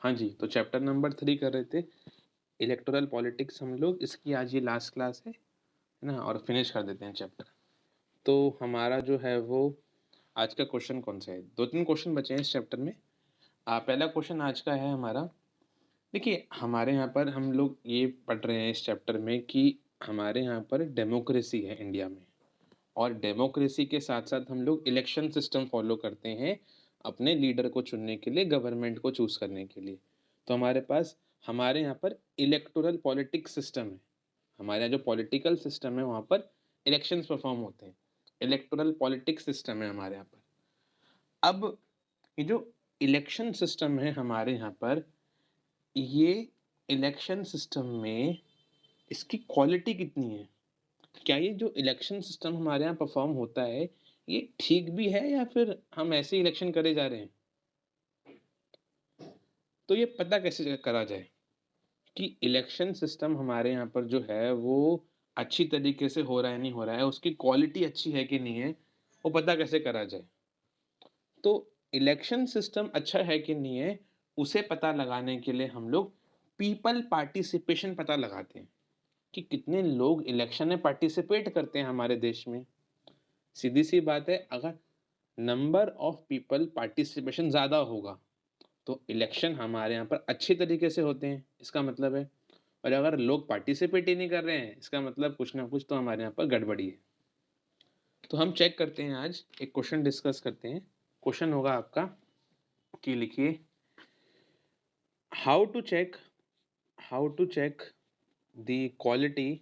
हाँ जी, तो chapter number 3 कर रहे थे, इलेक्टोरल पॉलिटिक्स हम लोग, इसकी आज ये लास्ट क्लास है ना? और फिनिश कर देते हैं चैप्टर। तो हमारा जो है वो आज का क्वेश्चन कौन-सा है? 2-3 क्वेश्चन बचे हैं इस चैप्टर में। पहला क्वेश्चन आज का है हमारा, देखिए हमारे यहाँ पर हम लोग ये पढ़ रहे हैं इस चैप्टर में कि हमारे यहाँ पर डेमोक्रेसी है इंडिया में, और डेमोक्रेसी के साथ-साथ हम लोग इलेक्शन सिस्टम फ़ॉलो करते हैं, अपने लीडर को चुनने के लिए, गवर्नमेंट को चूज़ करने के लिए। तो हमारे यहाँ पर इलेक्टोरल पॉलिटिक्स सिस्टम है। हमारे यहाँ जो पॉलिटिकल सिस्टम है वहाँ पर इलेक्शंस परफ़ॉर्म होते हैं। इलेक्टोरल पॉलिटिक्स सिस्टम है हमारे यहाँ पर। अब ये जो इलेक्शन सिस्टम है हमारे यहाँ पर, ये इलेक्शन सिस्टम में इसकी क्वालिटी कितनी है? क्या ये जो इलेक्शन सिस्टम हमारे यहाँ परफ़ॉर्म होता है, ये ठीक भी है या फिर हम ऐसे ही इलेक्शन करे जा रहे हैं? तो ये पता कैसे करा जाए कि इलेक्शन सिस्टम हमारे यहाँ पर जो है वो अच्छी तरीके से हो रहा है, नहीं हो रहा है, उसकी क्वालिटी अच्छी है कि नहीं है, वो पता कैसे करा जाए? तो इलेक्शन सिस्टम अच्छा है कि नहीं है, उसे पता लगाने के लिए हम लोग पीपल पार्टिसिपेशन पता लगाते हैं कि कितने लोग इलेक्शन में पार्टिसिपेट करते हैं हमारे देश में। सीधी-सी बात है, अगर नंबर ऑफ पीपल पार्टिसिपेशन ज़्यादा होगा, तो इलेक्शन हमारे यहाँ पर अच्छी तरीके से होते हैं, इसका मतलब है। और अगर लोग पार्टिसिपेट ही नहीं कर रहे हैं, इसका मतलब कुछ ना कुछ तो हमारे यहाँ पर गड़बड़ी है। तो हम चेक करते हैं, आज एक क्वेश्चन डिस्कस करते हैं। क्वेश्चन होगा आपका कि लिखिए, how to check how to check the quality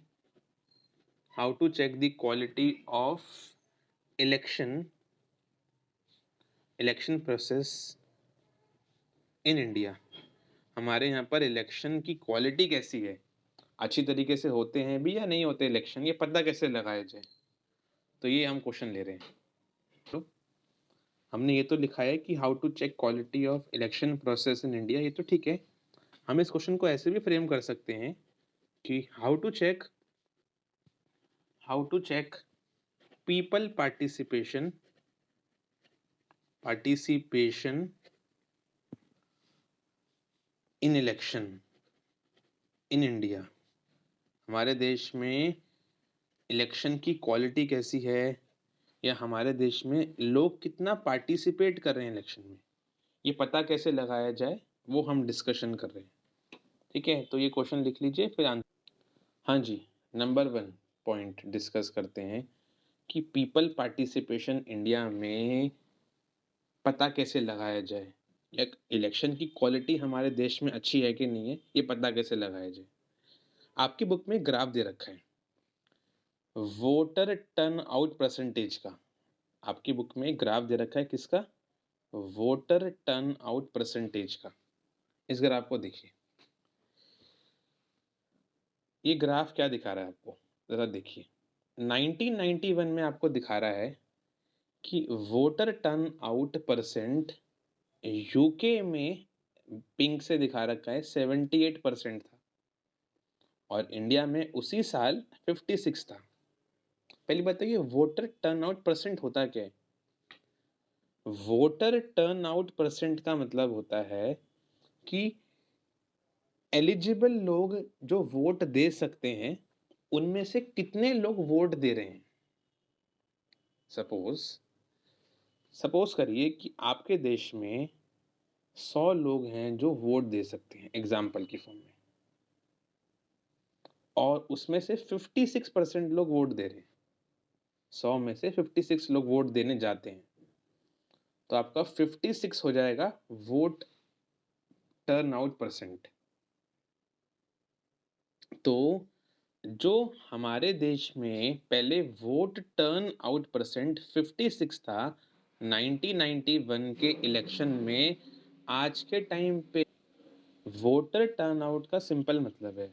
how to check the quality of election election process in India. हमारे यहाँ पर इलेक्शन की क्वालिटी कैसी है, अच्छी तरीके से होते हैं भी या नहीं होते इलेक्शन, ये पता कैसे लगाया जाए? तो ये हम क्वेश्चन ले रहे हैं। तो हमने ये तो लिखा है कि how to check quality of election process in India, ये तो ठीक है। हम इस क्वेश्चन को ऐसे भी फ्रेम कर सकते हैं कि how to check people participation in election in India. हमारे देश में इलेक्शन की क्वालिटी कैसी है, या हमारे देश में लोग कितना पार्टिसिपेट कर रहे हैं इलेक्शन में, ये पता कैसे लगाया जाए, वो हम डिस्कशन कर रहे हैं। ठीक है, तो ये क्वेश्चन लिख लीजिए, फिर आंसर। हाँ जी, नंबर 1 पॉइंट डिस्कस करते हैं कि पीपल पार्टिसिपेशन इंडिया में पता कैसे लगाया जाए, या इलेक्शन की क्वालिटी हमारे देश में अच्छी है कि नहीं है, ये पता कैसे लगाया जाए। आपकी बुक में ग्राफ दे रखा है वोटर टर्न आउट परसेंटेज का। आपकी बुक में ग्राफ दे रखा है किसका? वोटर टर्न आउट परसेंटेज का। इस ग्राफ को देखिए। ये ग्राफ क्या दिखा रहा है आपको? ज़रा देखिए। 1991 में आपको दिखा रहा है कि voter turn out percent UK में पिंक से दिखा रखा है 78% था, और इंडिया में उसी साल 56 था। पहली बताइए, वोटर टर्न आउट परसेंट होता क्या है? वोटर टर्न आउट परसेंट का मतलब होता है कि एलिजिबल लोग जो वोट दे सकते हैं, उनमें से कितने लोग वोट दे रहे हैं। सपोज सपोज करिए कि आपके देश में 100 लोग हैं जो वोट दे सकते हैं एग्जाम्पल की फॉर्म में, और उसमें से 56% लोग वोट दे रहे हैं। 100 में से 56 लोग वोट देने जाते हैं, तो आपका 56 हो जाएगा वोट टर्न आउट परसेंट। तो जो हमारे देश में पहले वोट टर्न आउट परसेंट 56 था 1991 के इलेक्शन में, आज के टाइम पे वोटर टर्न आउट का सिंपल मतलब है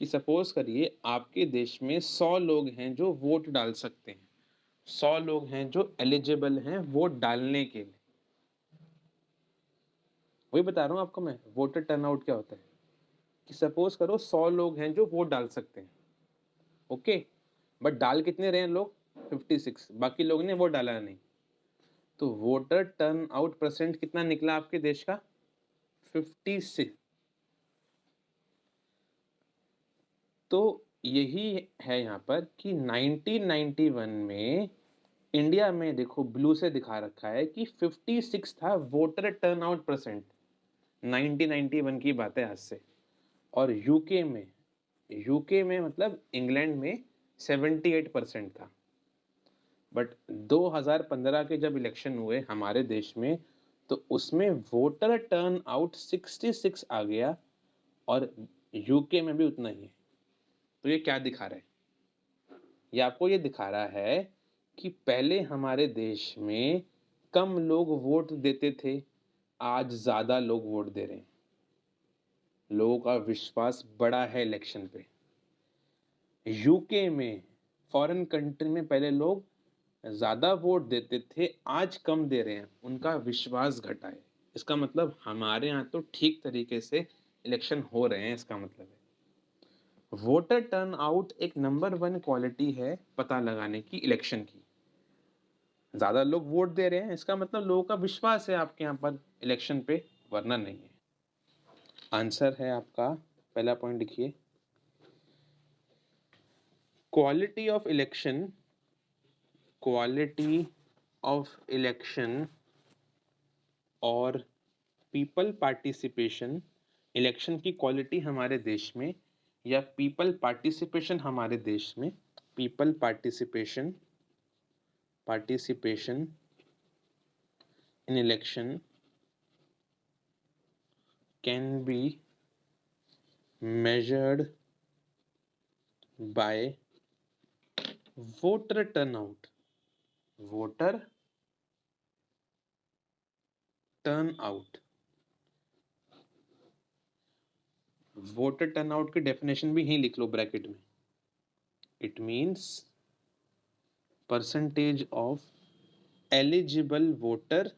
कि सपोज करिए आपके देश में 100 लोग हैं जो वोट डाल सकते हैं, 100 लोग हैं जो एलिजिबल हैं वोट डालने के लिए। वही बता रहा हूँ आपको मैं, वोटर टर्न आउट क्या होता है कि सपोज करो 100 लोग हैं जो वोट डाल सकते हैं, ओके, बट डाल कितने रहे हैं लोग? 56, बाकी लोग ने वोट डाला नहीं। तो वोटर टर्न आउट परसेंट कितना निकला आपके देश का? 56। तो यही है यहाँ पर कि 1991 में इंडिया में देखो ब्लू से दिखा रखा है कि 56 था वोटर टर्नआउट परसेंट। 1991 की बात है आज से। और यूके में मतलब इंग्लैंड में 78% था। बट 2015 के जब इलेक्शन हुए हमारे देश में तो उसमें वोटर टर्न आउट 66 आ गया और यूके में भी उतना ही है। तो ये क्या दिखा रहा है? ये आपको ये दिखा रहा है कि पहले हमारे देश में कम लोग वोट देते थे, आज ज्यादा लोग वोट दे रहे हैं। लोगों का विश्वास बढ़ा है इलेक्शन पे। यूके में, फॉरेन कंट्री में पहले लोग ज्यादा वोट देते थे, आज कम दे रहे हैं, उनका विश्वास घटा है। इसका मतलब हमारे यहाँ तो ठीक तरीके से इलेक्शन हो रहे हैं। इसका मतलब है वोटर टर्न आउट एक नंबर 1 क्वालिटी है पता लगाने की इलेक्शन की। ज्यादा लोग वोट दे रहे हैं, इसका मतलब लोगों का विश्वास है आपके यहाँ पर इलेक्शन पे, वरना नहीं है। आंसर है आपका पहला पॉइंट लिखिए, quality of election, quality of election और पीपल पार्टिसिपेशन। इलेक्शन की क्वालिटी हमारे देश में या पीपल पार्टिसिपेशन हमारे देश में, people participation in election can be measured by voter turnout, voter turnout। Voter turnout की डेफिनेशन भी यहीं लिख लो ब्रैकेट में। It means percentage of eligible voter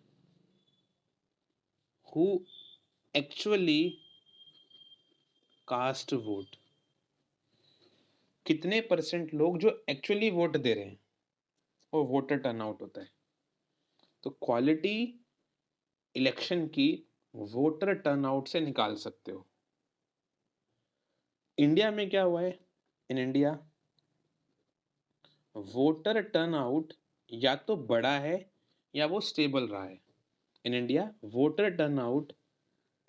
who actually cast vote. कितने परसेंट लोग जो एक्चुअली वोट दे रहे हैं वो वोटर टर्नआउट होता है। तो क्वालिटी इलेक्शन की वोटर टर्नआउट से निकाल सकते हो। इंडिया में क्या हुआ है? इन इंडिया वोटर टर्नआउट या तो बढ़ा है या वो स्टेबल रहा है। In India voter turnout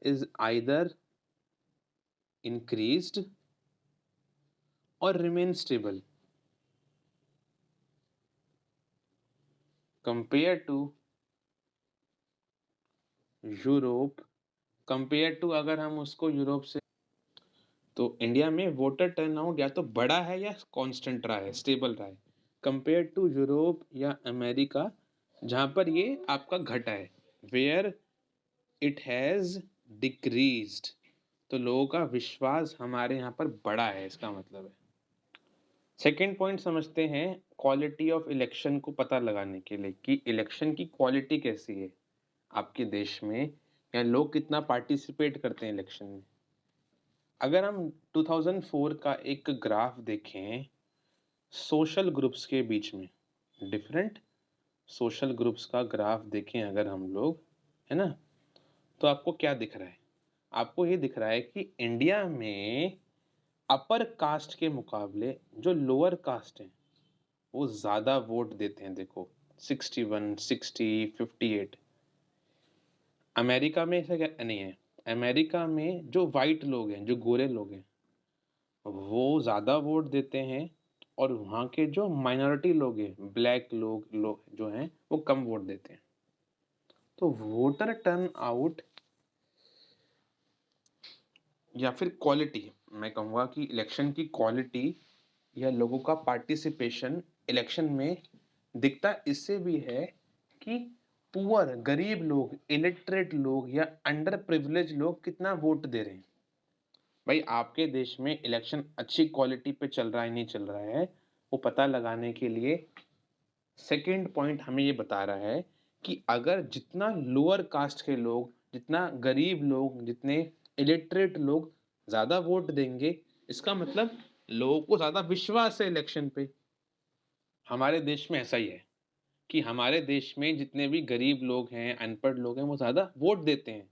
is either increased और remain stable compare to Europe. Compare to अगर हम उसको यूरोप से, तो इंडिया में वोटर टर्नआउट या तो बढ़ा है या कांस्टेंट रहा है, स्टेबल रहा है, कंपेयर टू यूरोप या अमेरिका जहां पर ये आपका घटा है, वेयर इट हैज डिक्रीज्ड। तो लोगों का विश्वास हमारे यहाँ पर बढ़ा है, इसका मतलब है। सेकेंड पॉइंट समझते हैं क्वालिटी ऑफ इलेक्शन को पता लगाने के लिए कि इलेक्शन की क्वालिटी कैसी है आपके देश में, या लोग कितना पार्टिसिपेट करते हैं इलेक्शन में। अगर हम 2004 का एक ग्राफ देखें सोशल ग्रुप्स के बीच में, डिफरेंट सोशल ग्रुप्स का ग्राफ देखें अगर हम लोग, है ना, तो आपको क्या दिख रहा है? आपको ये दिख रहा है कि इंडिया में अपर कास्ट के मुकाबले जो लोअर कास्ट हैं वो ज़्यादा वोट देते हैं। देखो 61, 60, 58। अमेरिका में ऐसा क्या नहीं है। अमेरिका में जो वाइट लोग हैं, जो गोरे लोग हैं, वो ज़्यादा वोट देते हैं और वहाँ के जो माइनॉरिटी लोग हैं, ब्लैक लोग जो हैं वो कम वोट देते हैं। तो वोटर टर्न आउट या फिर क्वालिटी, मैं कहूँगा कि इलेक्शन की क्वालिटी या लोगों का पार्टिसिपेशन इलेक्शन में दिखता इससे भी है कि पुअर, गरीब लोग, इलिटरेट लोग या अंडर प्रिविलेज लोग कितना वोट दे रहे हैं। भाई आपके देश में इलेक्शन अच्छी क्वालिटी पे चल रहा है नहीं चल रहा है, वो पता लगाने के लिए सेकंड पॉइंट हमें ये बता रहा है कि अगर जितना लोअर कास्ट के लोग, जितना गरीब लोग, जितने इलिटरेट लोग ज़्यादा वोट देंगे, इसका मतलब लोगों को ज़्यादा विश्वास है इलेक्शन पे। हमारे देश में ऐसा ही है कि हमारे देश में जितने भी गरीब लोग हैं, अनपढ़ लोग हैं, वो ज़्यादा वोट देते हैं।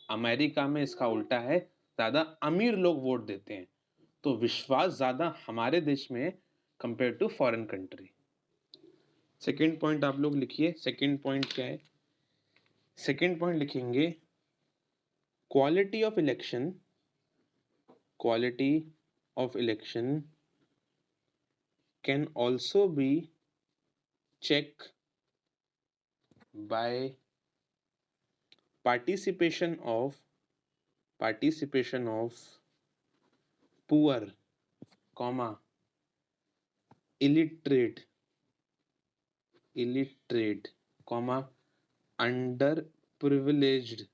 अमेरिका में इसका उल्टा है, ज़्यादा अमीर लोग वोट देते हैं। तो विश्वास ज़्यादा हमारे देश में है compare to foreign country. Second point आप लोग लिखिए। सेकंड पॉइंट क्या है? सेकंड पॉइंट लिखेंगे quality of election, quality of election can also be check by participation of poor, comma illiterate, comma underprivileged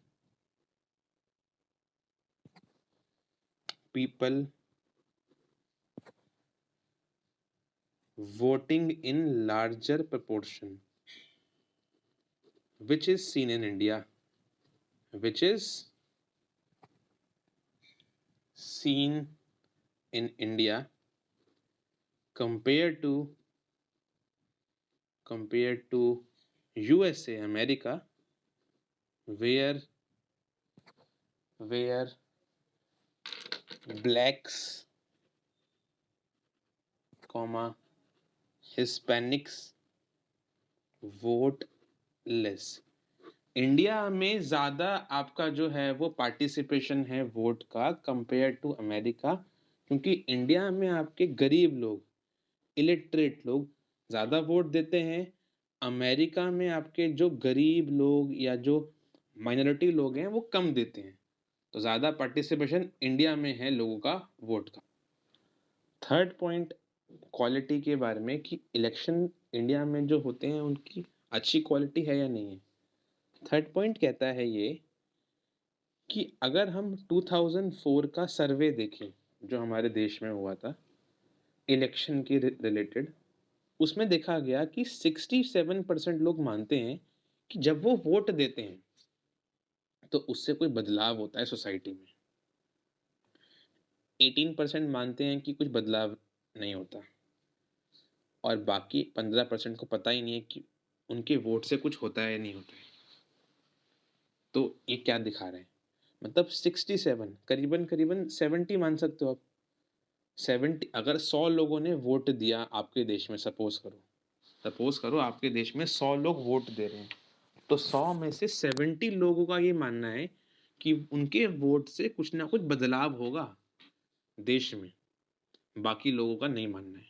people voting in larger proportion, which is seen in India, which is seen in India compared to USA, America, where blacks, comma Hispanics vote less. India में ज़्यादा आपका जो है वो participation है vote का compare to America, क्योंकि India में आपके गरीब लोग, इलिटरेट लोग ज़्यादा वोट देते हैं। अमेरिका में आपके जो गरीब लोग या जो माइनॉरिटी लोग हैं वो कम देते हैं। तो ज़्यादा पार्टिसिपेशन इंडिया में है लोगों का वोट का। थर्ड पॉइंट क्वालिटी के बारे में कि इलेक्शन इंडिया में जो होते हैं उनकी अच्छी क्वालिटी है या नहीं है। थर्ड पॉइंट कहता है ये कि अगर हम 2004 का सर्वे देखें जो हमारे देश में हुआ था इलेक्शन के रिलेटेड, उसमें देखा गया कि 67% लोग मानते हैं कि जब वो वोट देते हैं तो उससे कोई बदलाव होता है सोसाइटी में। 18% मानते हैं कि कुछ बदलाव नहीं होता और बाकी 15% को पता ही नहीं है कि उनके वोट से कुछ होता है या नहीं होता है। तो ये क्या दिखा रहे हैं? मतलब 67 करीबन 70 मान सकते हो आप। 70 अगर 100 लोगों ने वोट दिया आपके देश में, सपोज करो आपके देश में 100 लोग वोट दे रहे हैं, तो 100 में से 70 लोगों का ये मानना है कि उनके वोट से कुछ ना कुछ बदलाव होगा देश में, बाकी लोगों का नहीं मानना है।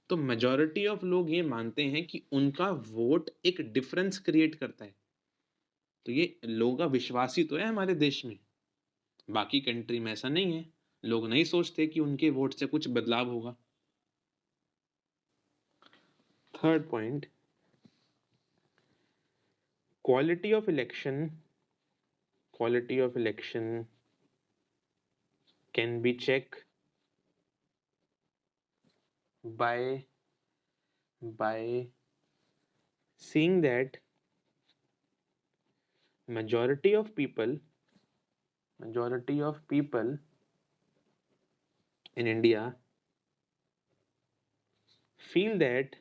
तो मेजॉरिटी ऑफ लोग ये मानते हैं कि उनका वोट एक डिफरेंस क्रिएट करता है। तो ये लोगों का विश्वास ही तो है हमारे देश में। बाकी कंट्री में ऐसा नहीं है, लोग नहीं सोचते कि उनके वोट से कुछ बदलाव होगा। Third point, quality of election can be checked by seeing that majority of people in India feel that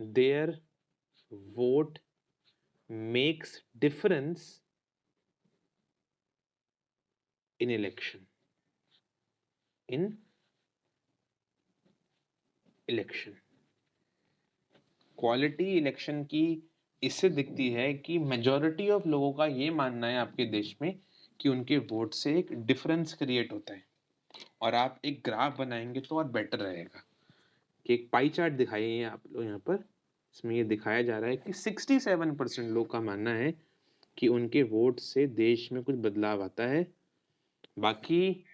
their vote makes difference in election. Quality election की इससे दिखती है कि मेजॉरिटी ऑफ लोगों का ये मानना है आपके देश में कि उनके वोट से एक डिफरेंस क्रिएट होता है। और आप एक ग्राफ बनाएंगे तो और बेटर रहेगा कि एक पाई चार्ट दिखाइए आप लोग यहाँ पर। इसमें ये दिखाया जा रहा है कि 67% लोग का मानना है कि उनके वोट से देश में कुछ बदलाव आता है, बाकी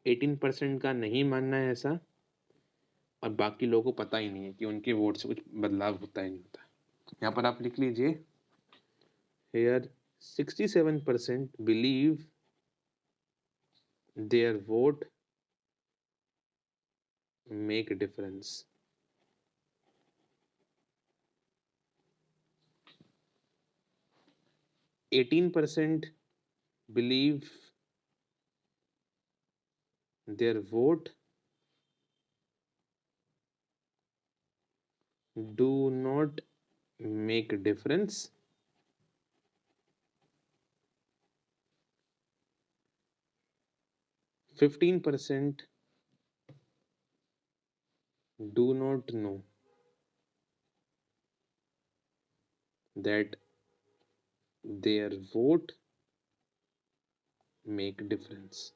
18% का नहीं मानना है ऐसा, और बाकी लोगों को पता ही नहीं है कि उनके वोट से कुछ बदलाव होता है नहीं होता। यहाँ पर आप लिख लीजिए, here 67% believe their vote make difference. 18% believe their vote do not make a difference, 15% do not know that their vote make difference.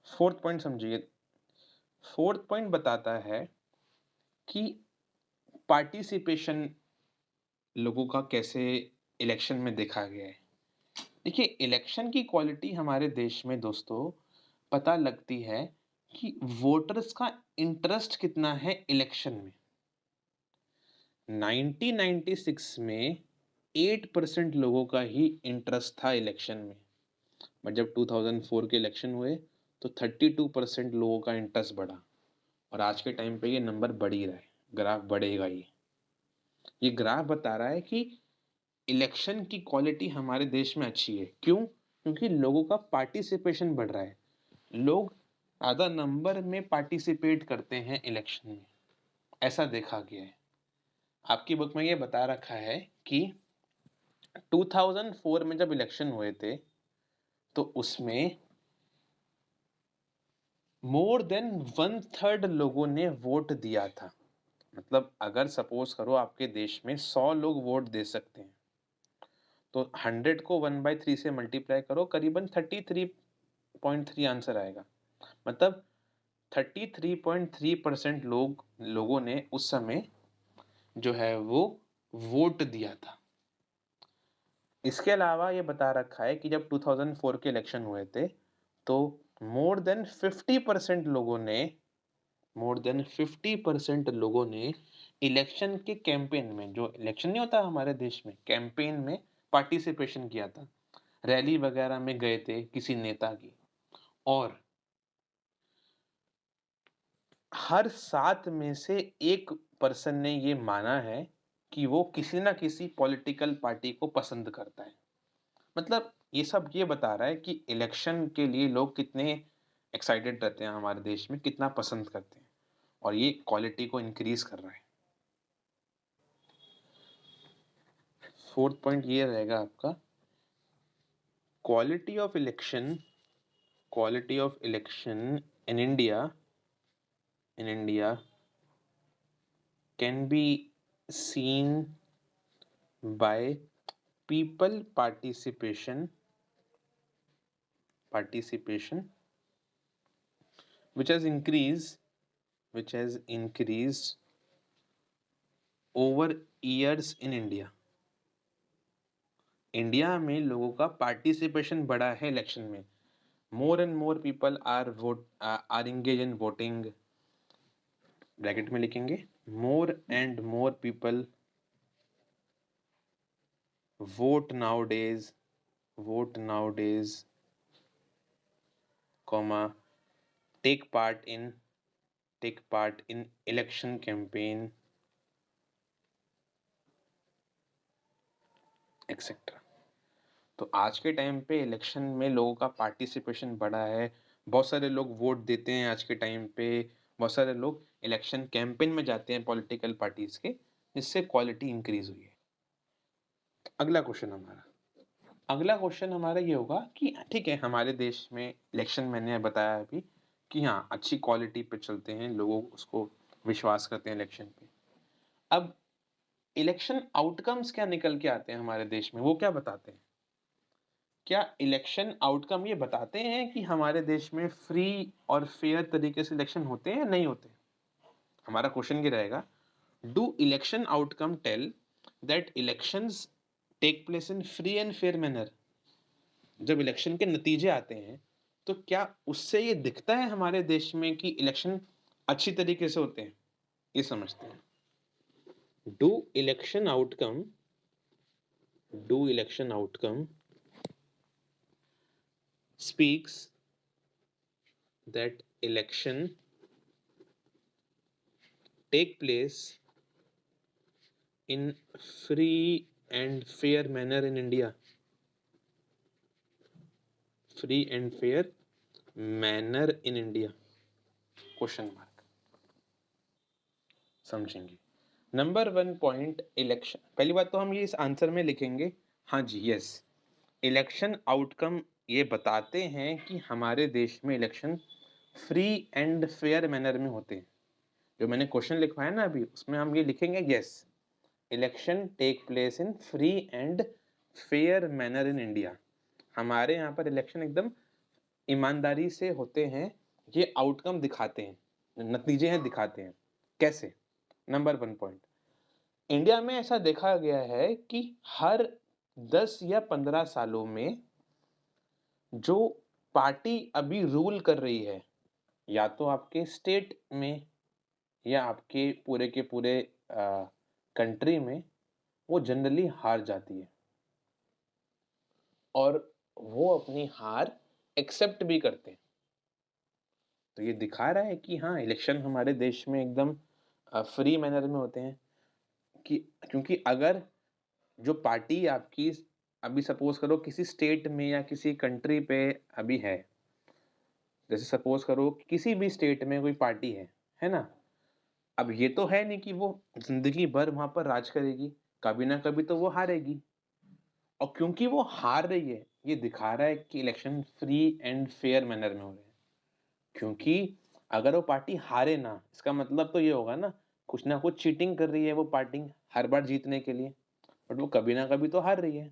Fourth point समझिए। फोर्थ पॉइंट बताता है कि पार्टिसिपेशन लोगों का कैसे इलेक्शन में देखा गया है। देखिए, इलेक्शन की क्वालिटी हमारे देश में दोस्तों पता लगती है कि वोटर्स का इंटरेस्ट कितना है इलेक्शन में। 1996 में 8% लोगों का ही इंटरेस्ट था इलेक्शन में, बट जब 2004 के इलेक्शन हुए तो 32% लोगों का इंटरेस्ट बढ़ा, और आज के टाइम पे ये नंबर बढ़ ही रहा है, ग्राफ बढ़ेगा ये ग्राफ बता रहा है कि इलेक्शन की क्वालिटी हमारे देश में अच्छी है। क्यों? क्योंकि लोगों का पार्टिसिपेशन बढ़ रहा है, लोग ज़्यादा नंबर में पार्टिसिपेट करते हैं इलेक्शन में, ऐसा देखा गया है। आपकी बुक में ये बता रखा है कि 2004 में जब इलेक्शन हुए थे तो उसमें मोर देन 1/3 लोगों ने वोट दिया था। मतलब अगर सपोज करो आपके देश में 100 लोग वोट दे सकते हैं, तो 100 को 1/3 से मल्टीप्लाई करो, करीबन 33.3 आंसर आएगा। मतलब 33.3% लोगों ने उस समय जो है वो वोट दिया था। इसके अलावा ये बता रखा है कि जब 2004 के इलेक्शन हुए थे तो मोर देन 50% लोगों ने इलेक्शन के कैंपेन में, जो इलेक्शन नहीं होता हमारे देश में, कैंपेन में पार्टिसिपेशन किया था, रैली वगैरह में गए थे किसी नेता की, और हर 7 में से 1 पर्सन ने ये माना है कि वो किसी ना किसी पॉलिटिकल पार्टी को पसंद करता है। मतलब ये सब ये बता रहा है कि इलेक्शन के लिए लोग कितने एक्साइटेड रहते हैं हमारे देश में, कितना पसंद करते हैं, और ये क्वालिटी को इंक्रीज कर रहा है। फोर्थ पॉइंट ये रहेगा आपका, quality of election in India can be seen by people participation which has increased over years in India. India में लोगों का पार्टिसिपेशन बढ़ा है इलेक्शन में। More and more people are engage in voting, bracket में लिखेंगे more and more people vote nowadays, comma, take part in election campaign, etc. तो आज के टाइम पे इलेक्शन में लोगों का पार्टिसिपेशन बढ़ा है, बहुत सारे लोग वोट देते हैं आज के टाइम पे, बहुत सारे लोग इलेक्शन कैंपेन में जाते हैं पॉलिटिकल पार्टीज के, जिससे क्वालिटी इंक्रीज हुई है। अगला क्वेश्चन हमारा ये होगा कि ठीक है, हमारे देश में इलेक्शन मैंने बताया अभी कि हाँ अच्छी क्वालिटी पे चलते हैं, लोग उसको विश्वास करते हैं इलेक्शन पे। अब इलेक्शन आउटकम्स क्या निकल के आते हैं हमारे देश में, वो क्या बताते हैं? क्या इलेक्शन आउटकम ये बताते हैं कि हमारे देश में फ्री और फेयर तरीके से इलेक्शन होते हैं या नहीं होते? हमारा क्वेश्चन ये रहेगा, do election outcome tell that elections take place in free and fair manner? जब इलेक्शन के नतीजे आते हैं तो क्या उससे ये दिखता है हमारे देश में कि इलेक्शन अच्छी तरीके से होते हैं? ये समझते हैं। Do election outcome speaks that election take place in free and fair manner in India. Free and fair manner in India? Question mark. समझेंगे। नंबर 1 पॉइंट इलेक्शन, पहली बात तो हम ये इस आंसर में लिखेंगे, हाँ जी, यस, इलेक्शन आउटकम ये बताते हैं कि हमारे देश में election free and fair manner में होते हैं। जो मैंने क्वेश्चन लिखवाया ना अभी, उसमें हम ये लिखेंगे, yes, election take place in free and fair manner in India. हमारे यहाँ पर इलेक्शन एकदम ईमानदारी से होते हैं, ये आउटकम दिखाते हैं, नतीजे हैं दिखाते हैं। कैसे? नंबर 1 पॉइंट, इंडिया में ऐसा देखा गया है कि हर 10 या 15 सालों में जो पार्टी अभी रूल कर रही है, या तो आपके स्टेट में या आपके पूरे के पूरे कंट्री में, वो जनरली हार जाती है और वो अपनी हार एक्सेप्ट भी करते हैं। तो ये दिखा रहा है कि हाँ, इलेक्शन हमारे देश में एकदम फ्री मैनर में होते हैं, कि क्योंकि अगर जो पार्टी आपकी अभी सपोज करो किसी स्टेट में या किसी कंट्री पे अभी है, जैसे सपोज करो किसी भी स्टेट में कोई पार्टी है ना? अब ये तो है नहीं कि वो ज़िंदगी भर वहाँ पर राज करेगी, कभी ना कभी तो वो हारेगी, और क्योंकि वो हार रही है, ये दिखा रहा है कि election free and fair manner में हो रहे हैं। क्योंकि अगर वो पार्टी हारे ना, इसका मतलब तो ये होगा ना कुछ चीटिंग कर रही है वो पार्टी हर बार जीतने के लिए, बट वो कभी ना कभी तो हार रही है।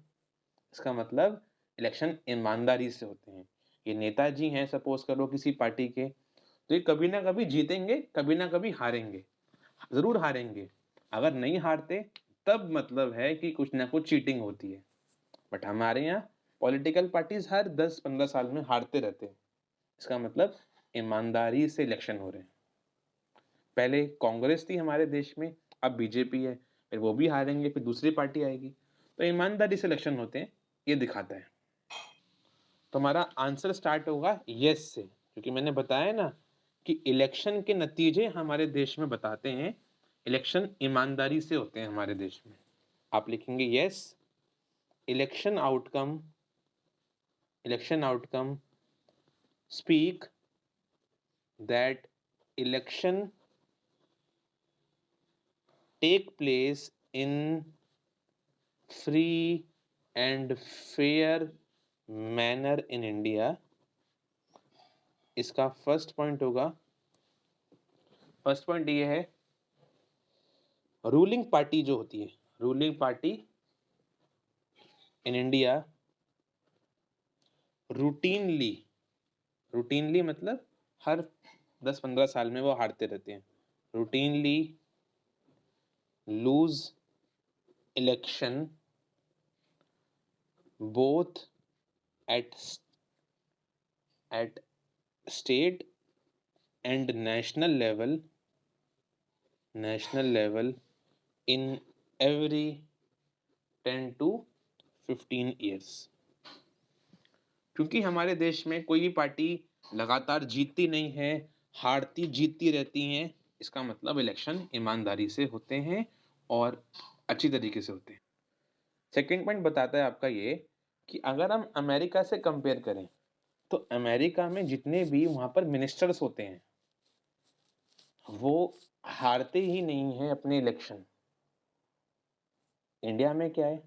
इसका मतलब इलेक्शन ईमानदारी से होते हैं। ये नेताजी हैं सपोज करो किसी पार्टी के, तो ये कभी ना कभी जीतेंगे, कभी ना कभी हारेंगे, ज़रूर हारेंगे। अगर नहीं हारते तब मतलब है कि कुछ ना कुछ चीटिंग होती है। बट हमारे यहाँ पॉलिटिकल पार्टीज हर 10-15 साल में हारते रहते हैं। इसका मतलब ईमानदारी से इलेक्शन हो रहे हैं। पहले कांग्रेस थी हमारे देश में, अब बीजेपी है, फिर वो भी हारेंगे, फिर दूसरी पार्टी आएगी। तो ईमानदारी से इलेक्शन होते हैं, ये दिखाता है। तो हमारा आंसर स्टार्ट होगा यस से, क्योंकि मैंने बताया ना कि इलेक्शन के नतीजे हमारे देश में बताते हैं, इलेक्शन ईमानदारी से होते हैं हमारे देश में। आप लिखेंगे yes, election outcome speak that election take place in free and fair manner in India। इसका फर्स्ट पॉइंट होगा, फर्स्ट पॉइंट ये है, रूलिंग पार्टी जो होती है, ruling party in India routinely, routinely मतलब हर 10-15 साल में वो हारते रहते हैं, routinely lose election both at state and national level in every 10 to 15 years। क्योंकि हमारे देश में कोई भी पार्टी लगातार जीतती नहीं है, हारती जीतती रहती हैं, इसका मतलब इलेक्शन ईमानदारी से होते हैं और अच्छी तरीके से होते हैं। सेकेंड पॉइंट बताता है आपका ये कि अगर हम अमेरिका से कंपेयर करें, तो अमेरिका में जितने भी वहाँ पर मिनिस्टर्स होते हैं, वो हारते ही नहीं हैं अपने इलेक्शन। इंडिया में क्या है,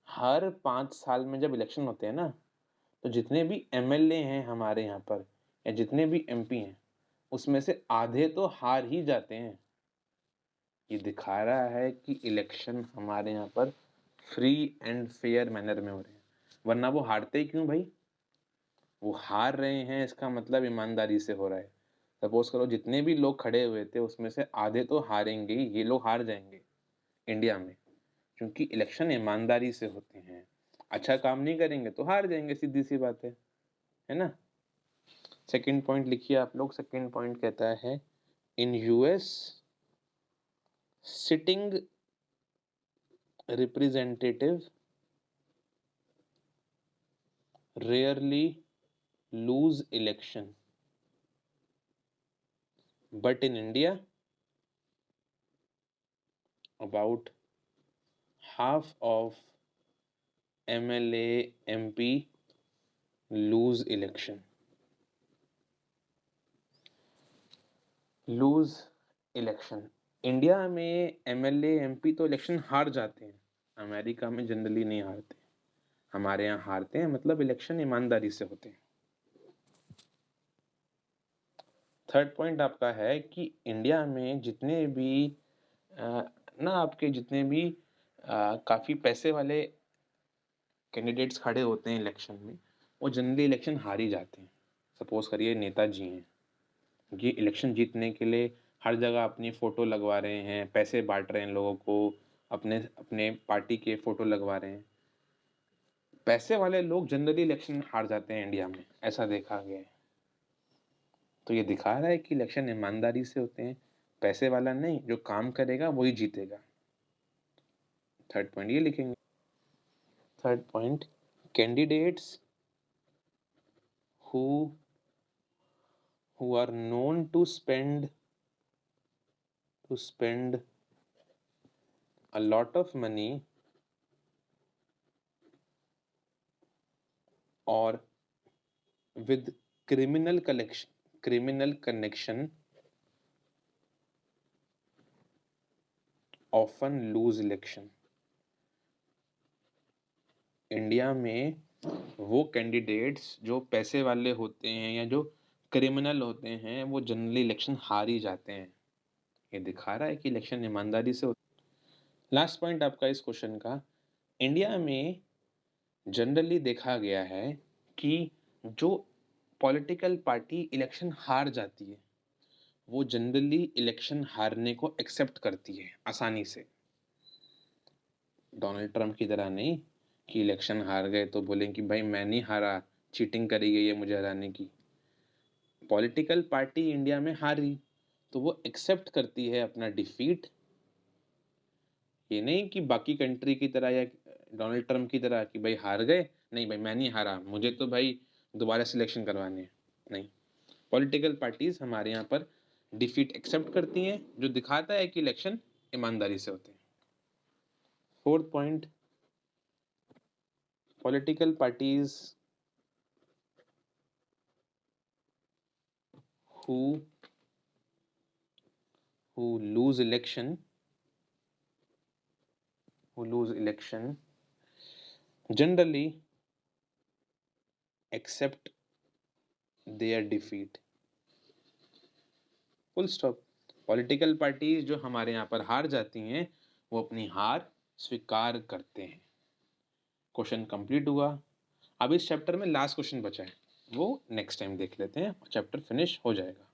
हर 5 साल में जब इलेक्शन होते हैं ना, तो जितने भी एमएलए हैं हमारे यहाँ पर या जितने भी एमपी हैं, उसमें से आधे तो हार ही जाते हैं। ये दिखा रहा है कि इलेक्शन हमारे यहाँ पर फ्री एंड फेयर मैनर में हो रहे हैं, वरना वो हारते ही क्यों भाई? वो हार रहे हैं, इसका मतलब ईमानदारी से हो रहा है। सपोज करो जितने भी लोग खड़े हुए थे उसमें से आधे तो हारेंगे ही, ये लोग हार जाएंगे इंडिया में, क्योंकि इलेक्शन ईमानदारी से होते हैं। अच्छा काम नहीं करेंगे तो हार जाएंगे, सीधी सी बात है ना? सेकंड पॉइंट लिखिए आप लोग। सेकंड पॉइंट कहता है, in US sitting representative rarely lose election, but in India about half of MLA MP lose election। lose election India में एमएलए एमपी तो इलेक्शन हार जाते हैं, अमेरिका में जनरली नहीं हारते। हमारे यहाँ हारते हैं मतलब इलेक्शन ईमानदारी से होते हैं। थर्ड पॉइंट आपका है कि इंडिया में जितने भी आपके जितने भी काफ़ी पैसे वाले कैंडिडेट्स खड़े होते हैं इलेक्शन में, वो जनरली इलेक्शन हार ही जाते हैं। सपोज करिए नेताजी हैं, ये इलेक्शन जीतने के लिए हर जगह अपनी फ़ोटो लगवा रहे हैं, पैसे बाँट रहे हैं लोगों को, अपने अपने पार्टी के फ़ोटो लगवा रहे हैं। पैसे वाले लोग जनरली इलेक्शन हार जाते हैं इंडिया में, ऐसा देखा गया है। तो ये दिखा रहा है कि इलेक्शन ईमानदारी से होते हैं, पैसे वाला नहीं, जो काम करेगा वही जीतेगा। थर्ड पॉइंट ये लिखेंगे। Third point, candidates who are known to spend a lot of money or with criminal connection often lose election। India में वो कैंडिडेट्स जो पैसे वाले होते हैं या जो क्रिमिनल होते हैं वो जनरली इलेक्शन हार ही जाते हैं। ये दिखा रहा है कि इलेक्शन ईमानदारी से होता है। लास्ट पॉइंट आपका इस क्वेश्चन का, इंडिया में जनरली देखा गया है कि जो पॉलिटिकल पार्टी इलेक्शन हार जाती है वो जनरली इलेक्शन हारने को एक्सेप्ट करती है आसानी से। डोनाल्ड ट्रंप की तरह नहीं कि इलेक्शन हार गए तो बोलें कि भाई मैं नहीं हारा, चीटिंग करी गई है मुझे हराने की। पॉलिटिकल पार्टी इंडिया में हारी तो वो एक्सेप्ट करती है अपना डिफीट। ये नहीं कि बाकी कंट्री की तरह या डोनाल्ड ट्रंप की तरह कि भाई हार गए, नहीं भाई मैं नहीं हारा, मुझे तो भाई दोबारा सिलेक्शन करवाने हैं। नहीं, पॉलिटिकल पार्टीज हमारे यहाँ पर डिफीट एक्सेप्ट करती हैं, जो दिखाता है कि इलेक्शन ईमानदारी से होते हैं। Fourth point, political parties who lose election generally accept their defeat। Full stop. Political parties जो हमारे यहाँ पर हार जाती हैं वो अपनी हार स्वीकार करते हैं। क्वेश्चन कंप्लीट हुआ। अब इस चैप्टर में लास्ट क्वेश्चन बचा है, वो नेक्स्ट टाइम देख लेते हैं, चैप्टर फिनिश हो जाएगा।